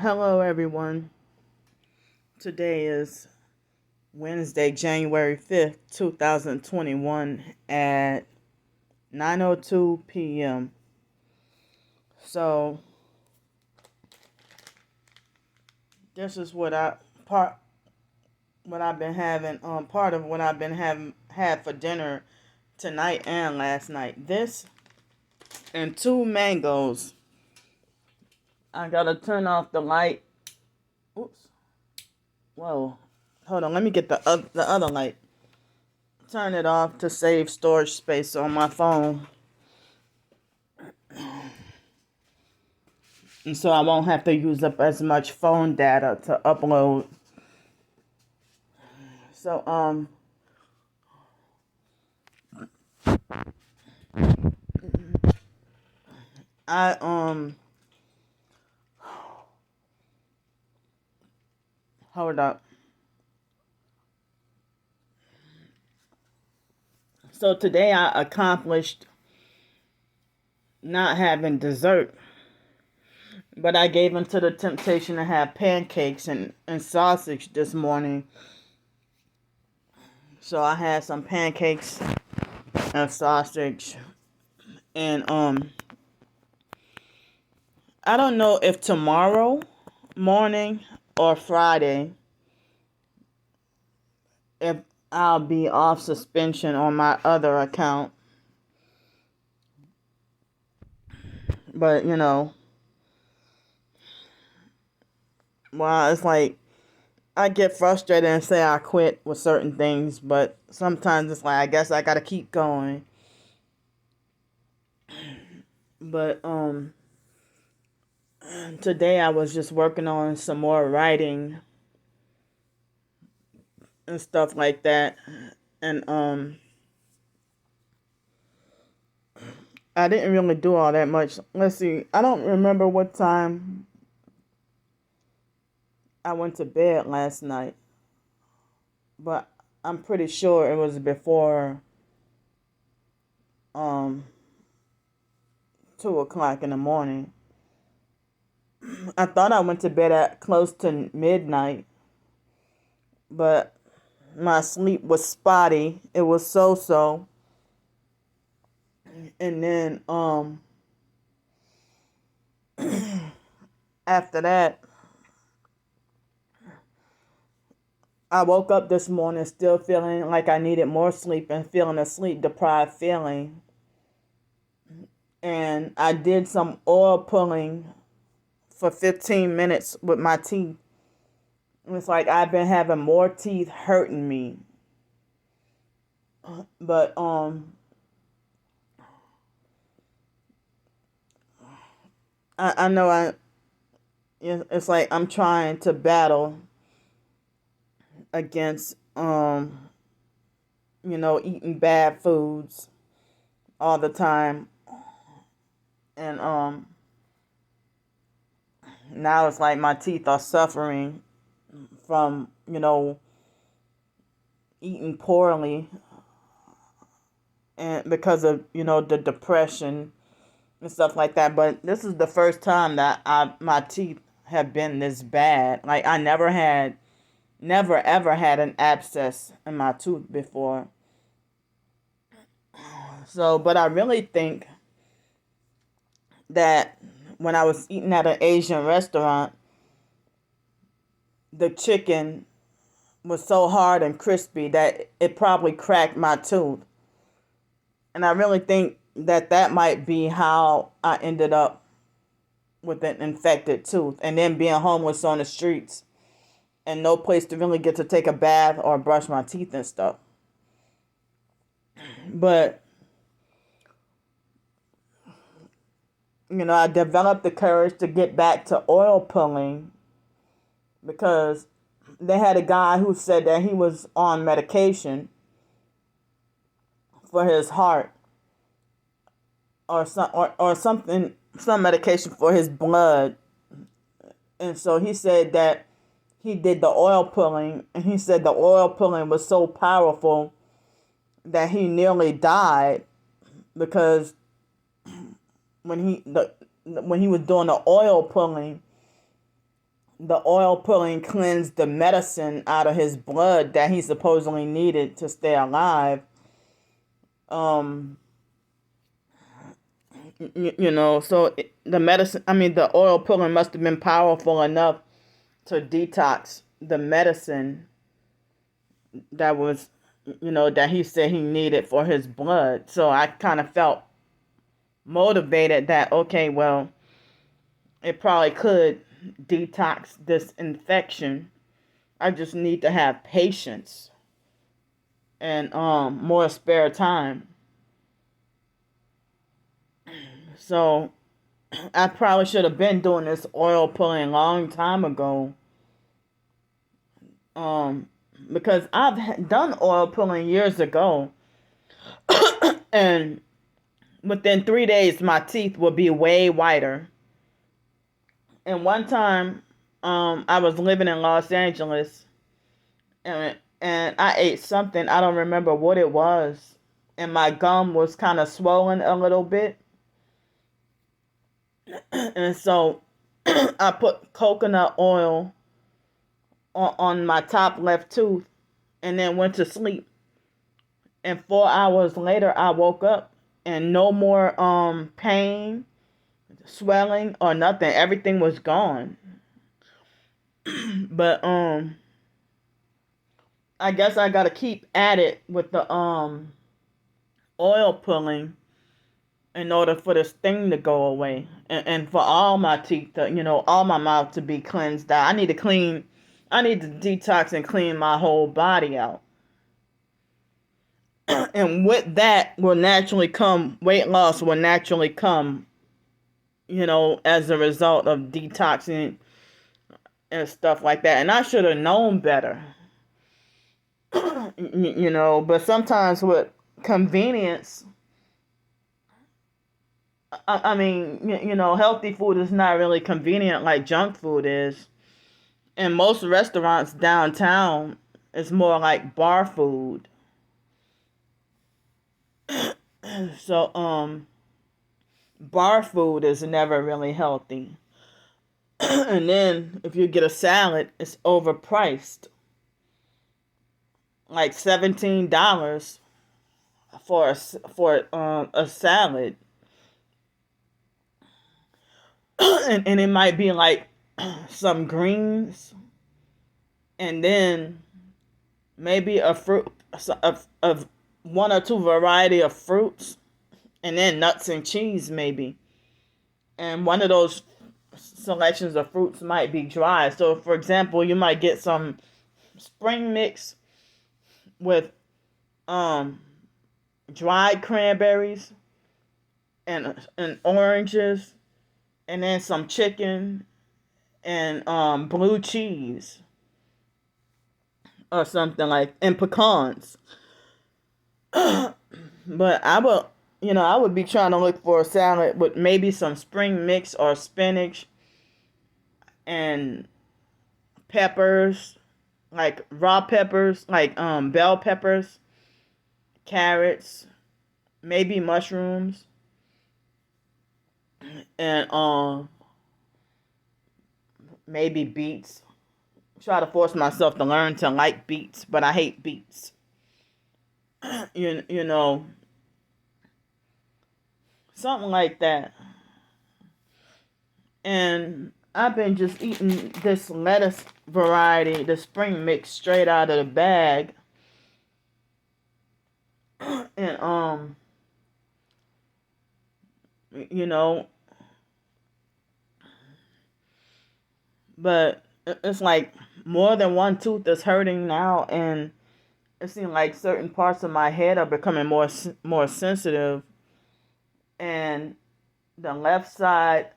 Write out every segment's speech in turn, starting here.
Hello, everyone. Today is Wednesday, January 5th, 2021 at 9:02 p.m. So, this is what I've been having part of what I've been having had for dinner tonight and last night. This and two mangoes. I got to turn off the light. Oops. Whoa. Hold on, let me get the other light. Turn it off to save storage space on my phone. And so I won't have to use up as much phone data to upload. So, I, hold up. So today I accomplished not having dessert, but I gave into the temptation to have pancakes and sausage this morning. So I had some pancakes and sausage, and I don't know if tomorrow morning or Friday if I'll be off suspension on my other account. But it's like I get frustrated and say I quit with certain things, but sometimes it's like I guess I gotta keep going. But today I was just working on some more writing and stuff like that, and I didn't really do all that much. Let's see, I don't remember what time I went to bed last night, but I'm pretty sure it was before 2 o'clock in the morning. I thought I went to bed at close to midnight, but my sleep was spotty. It was so. And then after that, I woke up this morning still feeling like I needed more sleep and feeling a sleep deprived feeling. And I did some oil pulling for 15 minutes with my teeth. It's like I've been having more teeth hurting me. But I know it's like I'm trying to battle against eating bad foods all the time, and now it's like my teeth are suffering from eating poorly, and because of the depression and stuff like that. But this is the first time that my teeth have been this bad. Like I never ever had an abscess in my tooth before. So, but I really think that when I was eating at an Asian restaurant, the chicken was so hard and crispy that it probably cracked my tooth. And I really think that might be how I ended up with an infected tooth, and then being homeless on the streets and no place to really get to take a bath or brush my teeth and stuff. But I developed the courage to get back to oil pulling because they had a guy who said that he was on medication for his heart or something, some medication for his blood. And so he said that he did the oil pulling, and he said the oil pulling was so powerful that he nearly died because when he was doing the oil pulling, the oil pulling cleansed the medicine out of his blood that he supposedly needed to stay alive. Um, so the medicine, the oil pulling must have been powerful enough to detox the medicine that was, that he said he needed for his blood. So I kind of felt motivated that, okay, well, it probably could detox this infection. I just need to have patience and more spare time. So I probably should have been doing this oil pulling a long time ago. Because I've done oil pulling years ago. And within 3 days, my teeth will be way whiter. And one time, I was living in Los Angeles, and I ate something. I don't remember what it was. And my gum was kind of swollen a little bit. And so I put coconut oil on my top left tooth and then went to sleep. And 4 hours later, I woke up and no more pain, swelling, or nothing. Everything was gone. But I guess I gotta keep at it with the oil pulling in order for this thing to go away, and for all my teeth to, all my mouth to be cleansed out. I need to detox and clean my whole body out. And with that will naturally come, weight loss will naturally come, as a result of detoxing and stuff like that. And I should have known better. But sometimes with convenience, healthy food is not really convenient like junk food is. And most restaurants downtown is more like bar food. So, bar food is never really healthy. And then if you get a salad, it's overpriced. Like $17 for a salad. And it might be like some greens, and then maybe a fruit of one or two variety of fruits, and then nuts and cheese maybe. And one of those selections of fruits might be dry. So for example, you might get some spring mix with dried cranberries and oranges, and then some chicken and blue cheese or something and pecans. But I would be trying to look for a salad with maybe some spring mix or spinach and peppers, like raw peppers, like bell peppers, carrots, maybe mushrooms, and maybe beets. Try to force myself to learn to like beets, but I hate beets. you know, something like that. And I've been just eating this lettuce variety, the spring mix, straight out of the bag. And you know, but it's like more than one tooth is hurting now, and it seems like certain parts of my head are becoming more sensitive, and the left side,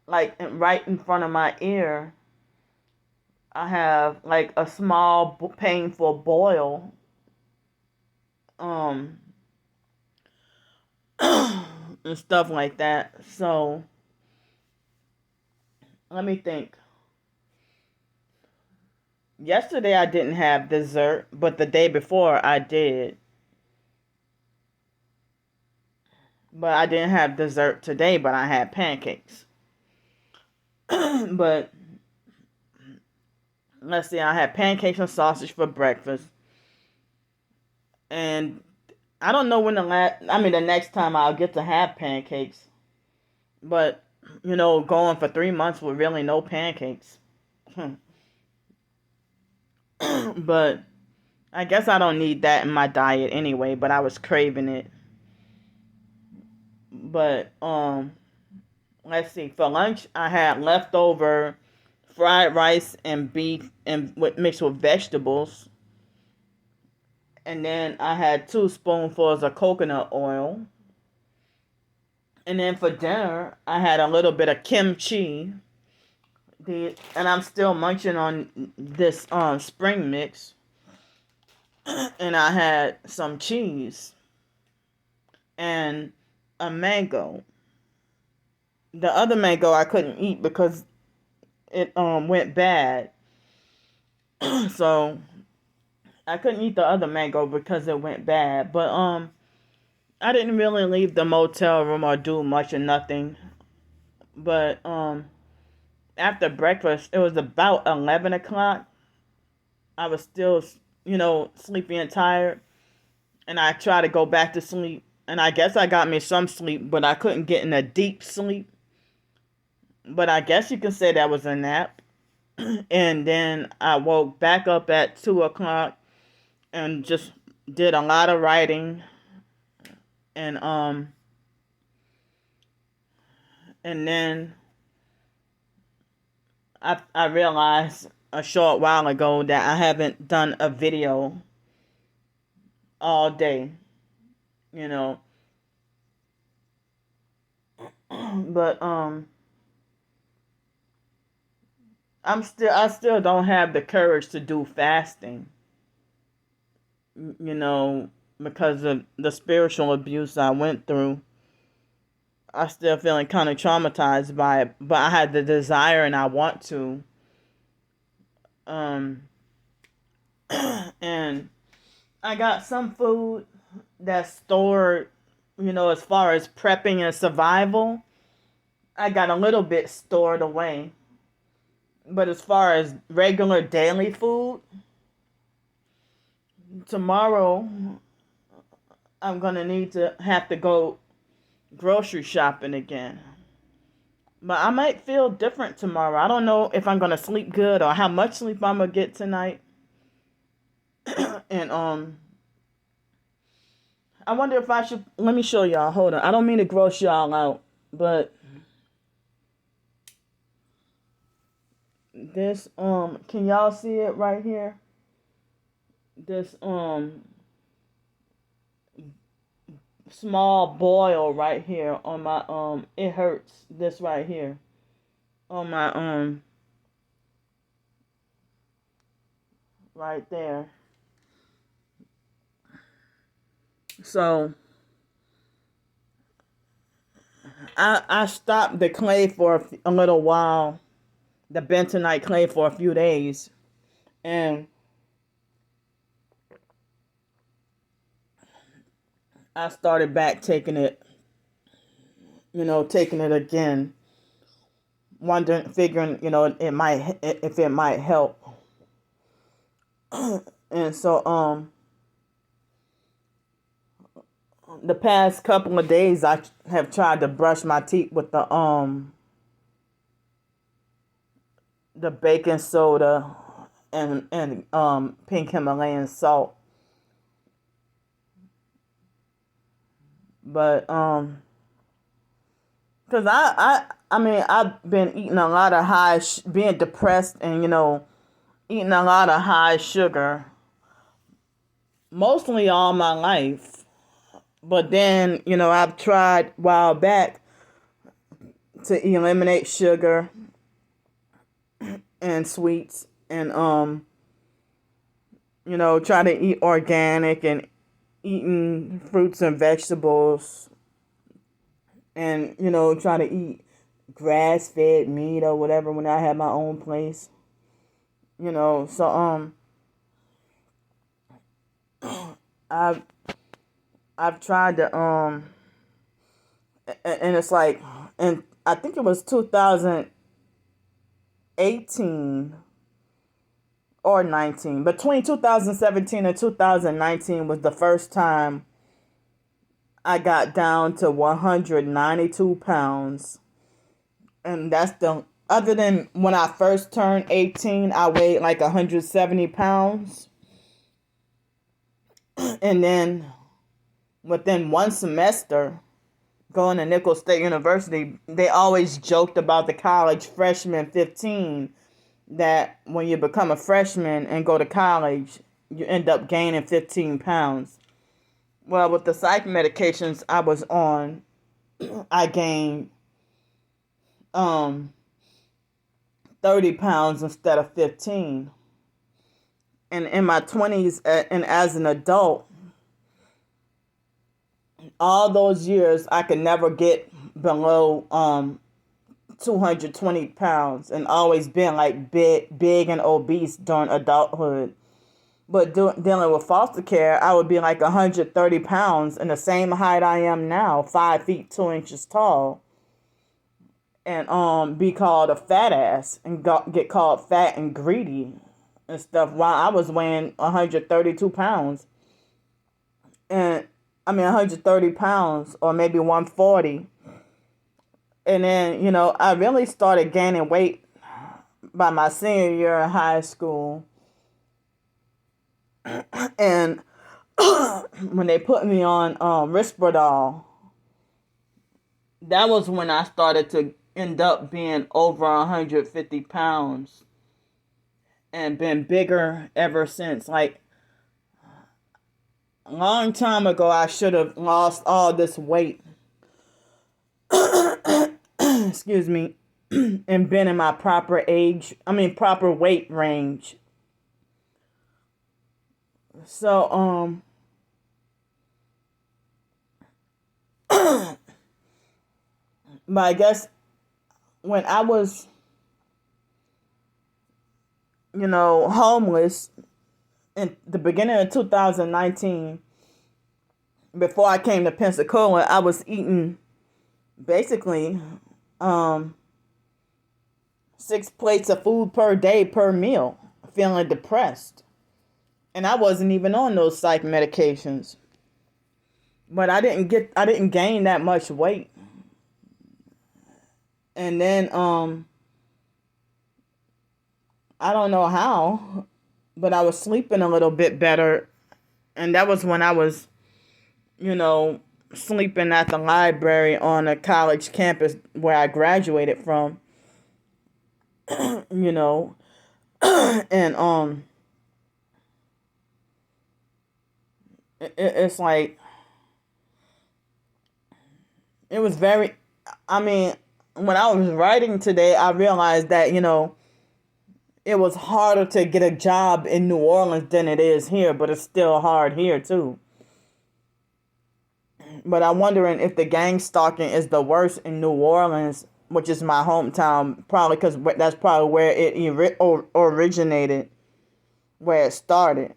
like right in front of my ear, I have like a small painful boil, um and stuff like that. So let me think. Yesterday I didn't have dessert, but the day before I did. But I didn't have dessert today, but I had pancakes. But let's see, I had pancakes and sausage for breakfast. And I don't know when the next time I'll get to have pancakes. But, going for 3 months with really no pancakes. But I guess I don't need that in my diet anyway, but I was craving it. But, let's see, for lunch I had leftover fried rice and beef and mixed with vegetables. And then I had 2 spoonfuls of coconut oil. And then for dinner, I had a little bit of kimchi. And I'm still munching on this spring mix. And I had some cheese and a mango. The other mango I couldn't eat because it went bad. So I couldn't eat the other mango because it went bad. But I didn't really leave the motel room or do much or nothing. But after breakfast, it was about 11 o'clock. I was still, sleepy and tired. And I tried to go back to sleep. And I guess I got me some sleep, but I couldn't get in a deep sleep. But I guess you can say that was a nap. And then I woke back up at 2 o'clock and just did a lot of writing. And then I realized a short while ago that I haven't done a video all day, but I still don't have the courage to do fasting, because of the spiritual abuse I went through. I still feeling kind of traumatized by it, but I had the desire and I want to. Um, and I got some food that's stored, as far as prepping and survival. I got a little bit stored away. But as far as regular daily food, tomorrow I'm going to have to go grocery shopping again. But I might feel different tomorrow. I don't know if I'm going to sleep good or how much sleep I'm going to get tonight. And I wonder if I should, let me show y'all. Hold on. I don't mean to gross y'all out, but this can y'all see it right here? This small boil right here on my it hurts, this right here on my right there. So I stopped the clay for a little while, the bentonite clay, for a few days, and I started back taking it again, wondering, figuring, if it might help. And so the past couple of days I have tried to brush my teeth with the baking soda and pink Himalayan salt. But cuz I mean, I've been eating a lot of being depressed and eating a lot of high sugar mostly all my life. But then, I've tried a while back to eliminate sugar and sweets and try to eat organic and eating fruits and vegetables and try to eat grass-fed meat or whatever when I have my own place. So I've tried to and it's like, and I think it was 2018 or 19. Between 2017 and 2019 was the first time I got down to 192 pounds. And that's other than when I first turned 18, I weighed like 170 pounds. And then within one semester, going to Nicholls State University, they always joked about the college freshman 15, that when you become a freshman and go to college, you end up gaining 15 pounds. Well, with the psych medications I was on, I gained 30 pounds instead of 15. And in my 20s and as an adult, all those years I could never get below 220 pounds, and always been like big and obese during adulthood. But dealing with foster care, I would be like 130 pounds and the same height I am now, 5 feet 2 inches tall, and be called a fat ass and get called fat and greedy and stuff while I was weighing 132 pounds. And 130 pounds, or maybe 140. And then, I really started gaining weight by my senior year in high school. And when they put me on Risperdal, that was when I started to end up being over 150 pounds and been bigger ever since. Like, a long time ago, I should have lost all this weight. Excuse me. And been in my proper weight range. So, but I guess when I was, homeless in the beginning of 2019, before I came to Pensacola, I was eating basically 6 plates of food per day per meal, feeling depressed. And I wasn't even on those psych medications. But I didn't gain that much weight. And then I don't know how, but I was sleeping a little bit better. And that was when I was, sleeping at the library on a college campus where I graduated from. And it's like, it was very, when I was writing today, I realized that, it was harder to get a job in New Orleans than it is here, but it's still hard here too. But I'm wondering if the gang stalking is the worst in New Orleans, which is my hometown, probably because that's probably where it originated, where it started.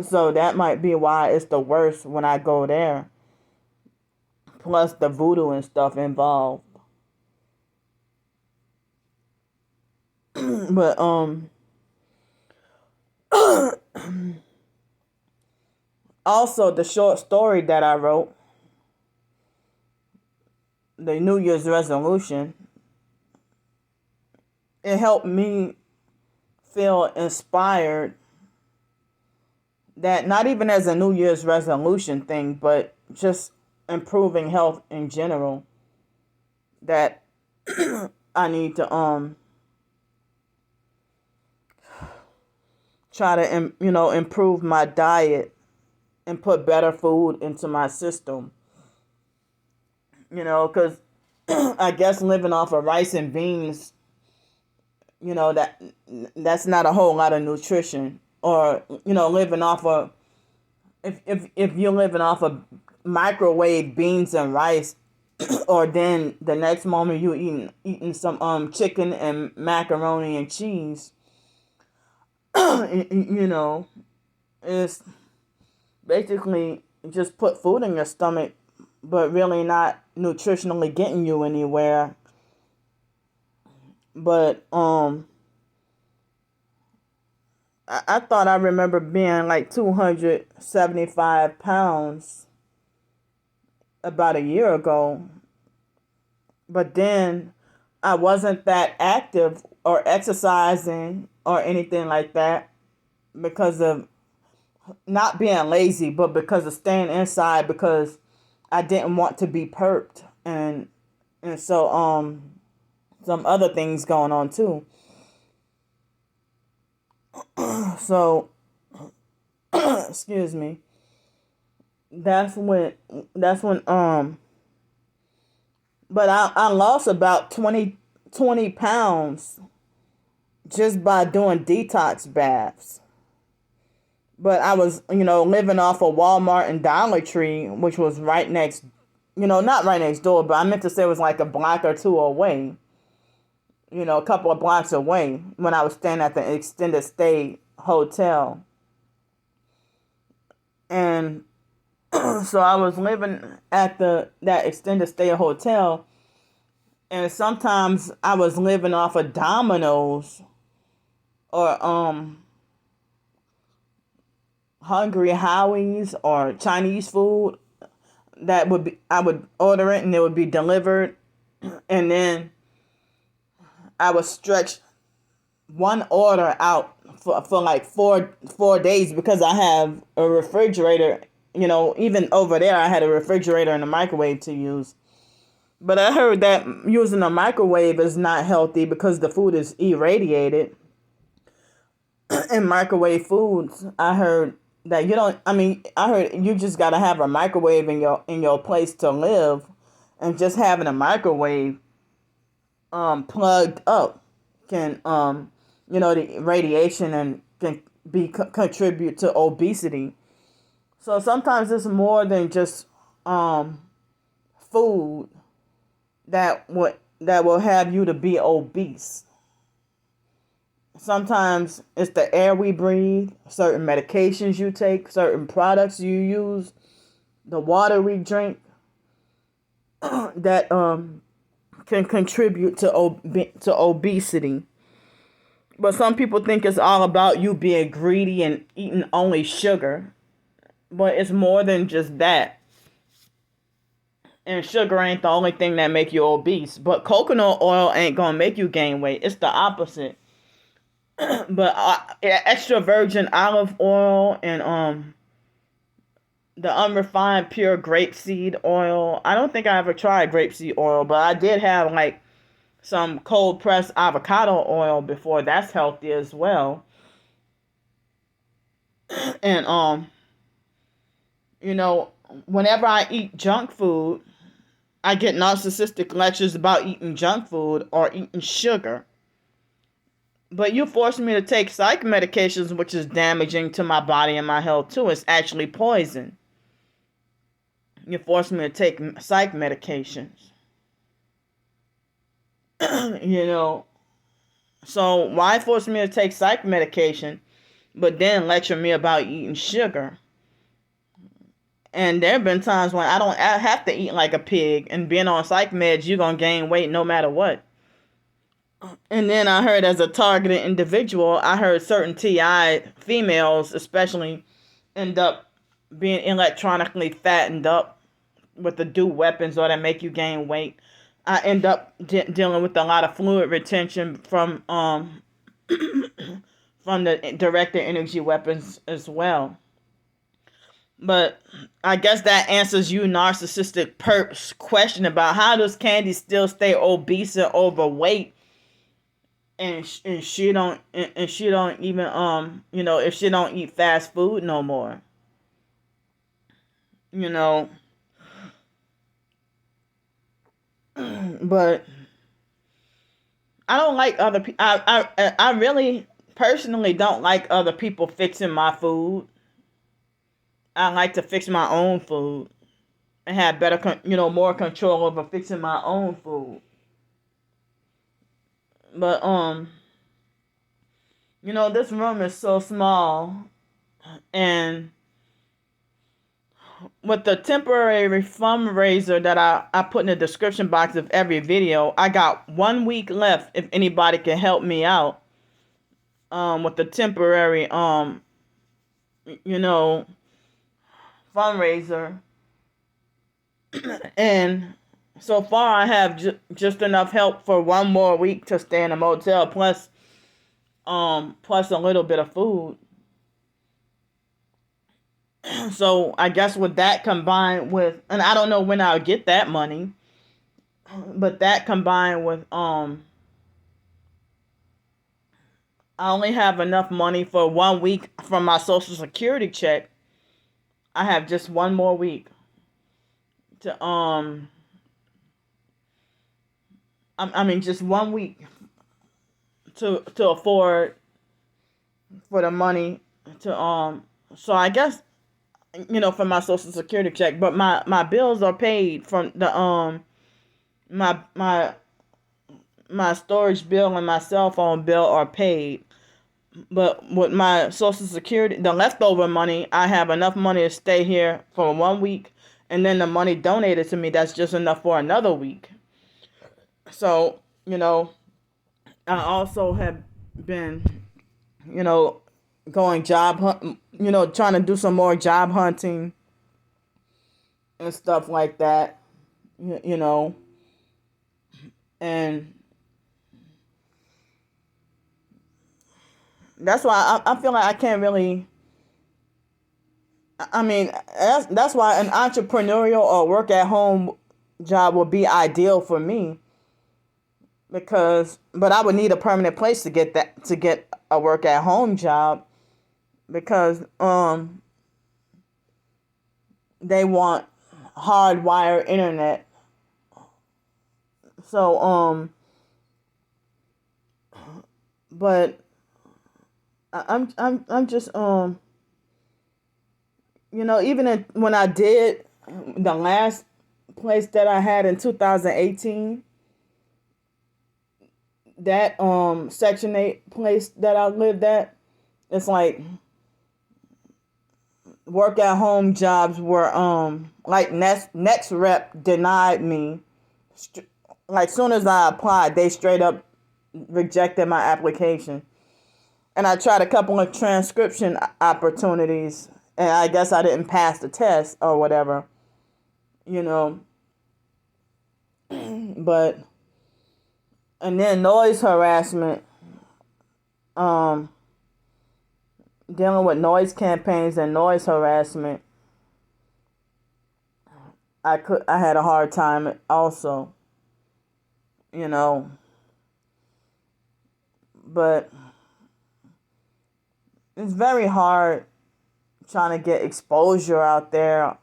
So that might be why it's the worst when I go there. Plus the voodoo and stuff involved. But also the short story that I wrote, the New Year's resolution, it helped me feel inspired, that not even as a New Year's resolution thing, but just improving health in general, that I need to try to improve my diet and put better food into my system. Because I guess living off of rice and beans, that's not a whole lot of nutrition. Or, living off of, if you're living off of microwave beans and rice, or then the next moment you eating some chicken and macaroni and cheese, it's basically just put food in your stomach, but really not nutritionally getting you anywhere. But I thought I remember being like 275 pounds about a year ago. But then I wasn't that active or exercising or anything like that because of not being lazy, but because of staying inside because I didn't want to be perped and so some other things going on too. So excuse me. That's when that's when but I lost about 20 pounds just by doing detox baths. But I was, living off of Walmart and Dollar Tree, which was right next, not right next door, but I meant to say it was like a block or two away, a couple of blocks away when I was staying at the extended stay hotel. And so I was living at that extended stay hotel, and sometimes I was living off of Domino's or Hungry Howie's or Chinese food. That would be, I would order it and it would be delivered, and then I would stretch one order out for like four days because I have a refrigerator. Even over there I had a refrigerator and a microwave to use. But I heard that using a microwave is not healthy because the food is irradiated. And microwave foods, I heard that I heard you just gotta have a microwave in your place to live, and just having a microwave plugged up can the radiation and can contribute to obesity. So sometimes it's more than just food that will have you to be obese. Sometimes it's the air we breathe, certain medications you take, certain products you use, the water we drink that can contribute to obesity. But some people think it's all about you being greedy and eating only sugar. But it's more than just that. And sugar ain't the only thing that make you obese. But coconut oil ain't gonna make you gain weight. It's the opposite. But extra virgin olive oil and the unrefined pure grapeseed oil. I don't think I ever tried grapeseed oil, but I did have like some cold pressed avocado oil before. That's healthy as well. And whenever I eat junk food, I get narcissistic lectures about eating junk food or eating sugar. But you forced me to take psych medications, which is damaging to my body and my health too. It's actually poison. You forced me to take psych medications. So why force me to take psych medication, but then lecture me about eating sugar? And there have been times when I don't have to eat like a pig, and being on psych meds, you're going to gain weight no matter what. And then I heard, as a targeted individual, I heard certain TI females especially end up being electronically fattened up with the do weapons or that make you gain weight. I end up dealing with a lot of fluid retention from from the directed energy weapons as well. But I guess that answers you narcissistic perp's question about how does Candy still stay obese and overweight, and she don't even if she don't eat fast food no more. But I don't like other people. I really personally don't like other people fixing my food. I like to fix my own food and have better, more control over fixing my own food. But this room is so small, and with the temporary fundraiser that I put in the description box of every video, I got 1 week left if anybody can help me out. with the temporary you know, fundraiser. And so far I have just enough help for one more week to stay in a motel, plus a little bit of food. So I guess with that combined with, and I don't know when I'll get that money, but that combined with I only have enough money for 1 week from my Social Security check. I have just one more week to I mean just 1 week to afford for the money to so I guess, for my Social Security check, but my bills are paid from the my my my storage bill and my cell phone bill are paid. But with my Social Security, the leftover money, I have enough money to stay here for 1 week, and then the money donated to me, that's just enough for another week. So, I also have been, you know, going job hunt, trying to do some more job hunting and stuff like that, you know, and that's why I feel like I can't really. I mean, that's why an entrepreneurial or work at home job would be ideal for me, but I would need a permanent place to get a work at home job, because they want hardwired internet. So but I'm just even when I did the last place that I had in 2018, that Section 8 place that I lived at, it's like work at home jobs were like next rep denied me. Like soon as I applied, they straight up rejected my application. And I tried a couple of transcription opportunities, and I guess I didn't pass the test or whatever, you know. But and then noise harassment, um, dealing with noise campaigns and noise harassment, I had a hard time also, you know. But it's very hard trying to get exposure out there.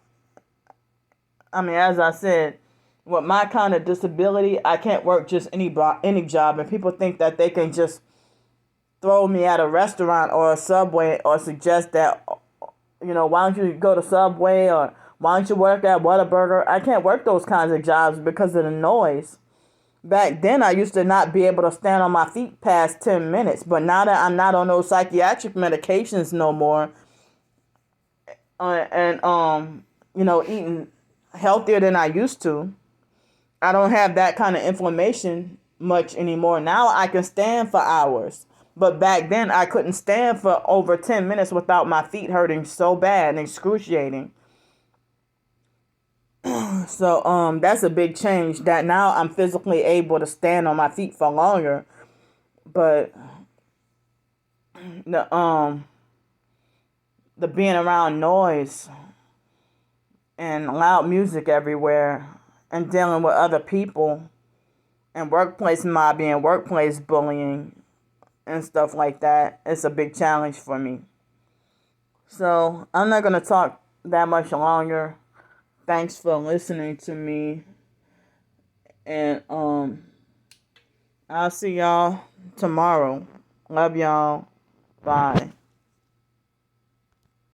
I mean, as I said, with my kind of disability, I can't work just any job, and people think that they can just throw me at a restaurant or a Subway or suggest that, why don't you go to Subway, or why don't you work at Whataburger? I can't work those kinds of jobs because of the noise. Back then, I used to not be able to stand on my feet past 10 minutes, but now that I'm not on those psychiatric medications no more, and eating healthier than I used to, I don't have that kind of inflammation much anymore. Now I can stand for hours. But back then I couldn't stand for over 10 minutes without my feet hurting so bad and excruciating. So that's a big change, that now I'm physically able to stand on my feet for longer. But the being around noise and loud music everywhere and dealing with other people and workplace mobbing and workplace bullying and stuff like that, it's a big challenge for me. So I'm not going to talk that much longer. Thanks for listening to me. And I'll see y'all tomorrow. Love y'all. Bye.